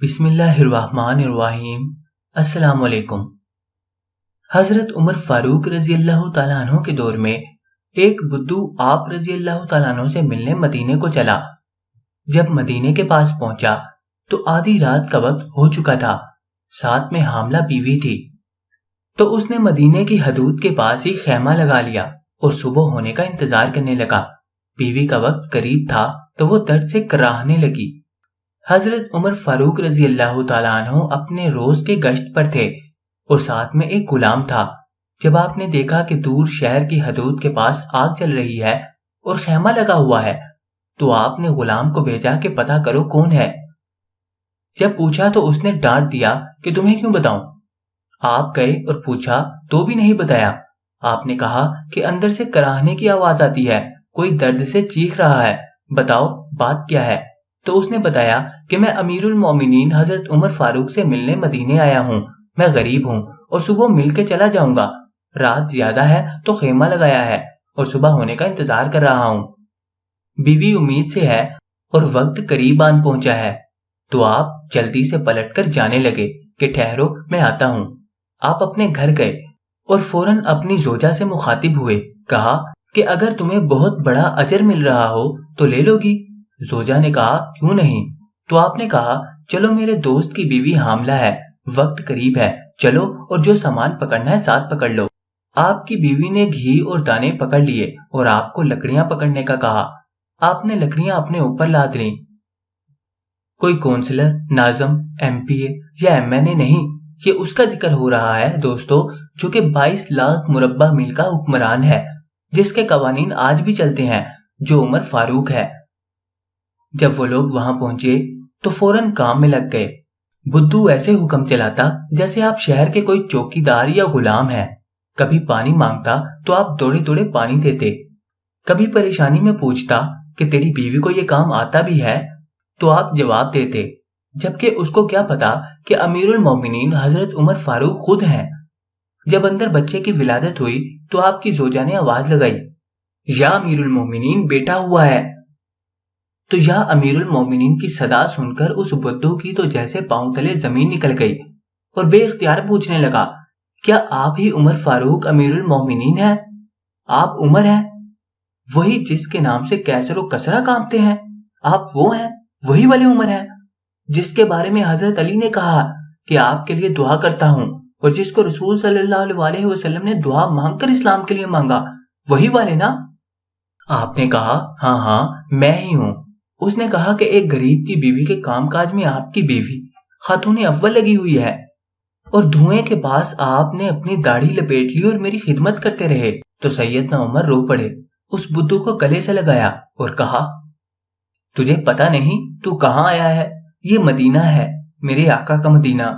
بسم اللہ الرحمن الرحیم۔ السلام علیکم۔ حضرت عمر فاروق رضی اللہ تعالیٰ عنہ کے دور میں ایک بدو آپ رضی اللہ تعالیٰ عنہ سے ملنے مدینے کو چلا۔ جب مدینے کے پاس پہنچا تو آدھی رات کا وقت ہو چکا تھا، ساتھ میں حاملہ بیوی تھی، تو اس نے مدینے کی حدود کے پاس ہی خیمہ لگا لیا اور صبح ہونے کا انتظار کرنے لگا۔ بیوی کا وقت قریب تھا تو وہ درد سے کراہنے لگی۔ حضرت عمر فاروق رضی اللہ تعالیٰ عنہ اپنے روز کے گشت پر تھے اور ساتھ میں ایک غلام تھا۔ جب آپ نے دیکھا کہ دور شہر کی حدود کے پاس آگ چل رہی ہے اور خیمہ لگا ہوا ہے تو آپ نے غلام کو بھیجا کہ پتہ کرو کون ہے۔ جب پوچھا تو اس نے ڈانٹ دیا کہ تمہیں کیوں بتاؤں؟ آپ گئے اور پوچھا تو بھی نہیں بتایا۔ آپ نے کہا کہ اندر سے کراہنے کی آواز آتی ہے، کوئی درد سے چیخ رہا ہے، بتاؤ بات کیا ہے؟ تو اس نے بتایا کہ میں امیر المومنین حضرت عمر فاروق سے ملنے مدینے آیا ہوں، میں غریب ہوں اور صبح مل کے چلا جاؤں گا، رات زیادہ ہے تو خیمہ لگایا ہے اور صبح ہونے کا انتظار کر رہا ہوں۔ بیوی امید سے ہے اور وقت قریب آن پہنچا ہے۔ تو آپ جلدی سے پلٹ کر جانے لگے کہ ٹھہرو میں آتا ہوں۔ آپ اپنے گھر گئے اور فوراً اپنی زوجہ سے مخاطب ہوئے، کہا کہ اگر تمہیں بہت بڑا اجر مل رہا ہو تو لے لو گی۔ زوجہ نے کہا کیوں نہیں؟ تو آپ نے کہا چلو میرے دوست کی بیوی حاملہ ہے، وقت قریب ہے، چلو اور جو سامان پکڑنا ہے ساتھ پکڑ لو۔ آپ کی بیوی نے گھی اور دانے پکڑ لیے اور آپ کو لکڑیاں پکڑنے کا کہا۔ آپ نے لکڑیاں اپنے اوپر لاد لیں۔ کوئی کونسلر، ناظم، ایم پی اے یا ایم این اے نہیں، یہ اس کا ذکر ہو رہا ہے دوستو جو کہ 22 لاکھ مربع میل کا حکمران ہے، جس کے قوانین آج بھی چلتے ہیں، جو عمر فاروق ہے۔ جب وہ لوگ وہاں پہنچے تو فوراً کام میں لگ گئے۔ بدو ایسے حکم چلاتا جیسے آپ شہر کے کوئی چوکی دار یا غلام ہیں۔ کبھی پانی مانگتا تو آپ دوڑے دوڑے پانی دیتے، کبھی پریشانی میں پوچھتا کہ تیری بیوی کو یہ کام آتا بھی ہے تو آپ جواب دیتے، جبکہ اس کو کیا پتا کہ امیر المومنین حضرت عمر فاروق خود ہیں۔ جب اندر بچے کی ولادت ہوئی تو آپ کی زوجہ نے آواز لگائی، یا امیر المومنین بیٹا ہوا ہے۔ تو یا امیر المومنین کی صدا سن کر اس بدو کی تو جیسے پاؤں تلے زمین نکل گئی اور بے اختیار پوچھنے لگا، کیا آپ ہی عمر فاروق امیر المومنین ہیں؟ آپ عمر ہیں، وہی جس کے نام سے کیسر و کسرا کانپتے ہیں؟ آپ وہ ہیں، وہی والے عمر ہیں جس کے بارے میں حضرت علی نے کہا کہ آپ کے لیے دعا کرتا ہوں، اور جس کو رسول صلی اللہ علیہ وسلم نے دعا مانگ کر اسلام کے لیے مانگا، وہی والے نا؟ آپ نے کہا ہاں ہاں میں ہی ہوں۔ اس نے کہا کہ ایک غریب کی بیوی کے کام کاج میں آپ کی بیوی خاتون اول لگی ہوئی ہے، اور دھوئیں کے پاس آپ نے اپنی داڑھی لپیٹ لی اور میری خدمت کرتے رہے۔ تو سیدنا عمر رو پڑے، اس بدو کو گلے سے لگایا اور کہا، تجھے پتا نہیں تو کہاں آیا ہے؟ یہ مدینہ ہے، میرے آقا کا مدینہ۔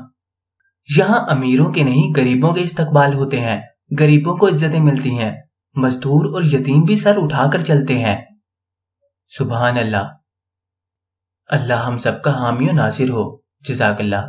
یہاں امیروں کے نہیں غریبوں کے استقبال ہوتے ہیں، غریبوں کو عزتیں ملتی ہیں، مزدور اور یتیم بھی سر اٹھا کر چلتے ہیں۔ سبحان اللہ۔ اللہ ہم سب کا حامی و ناصر ہو۔ جزاک اللہ۔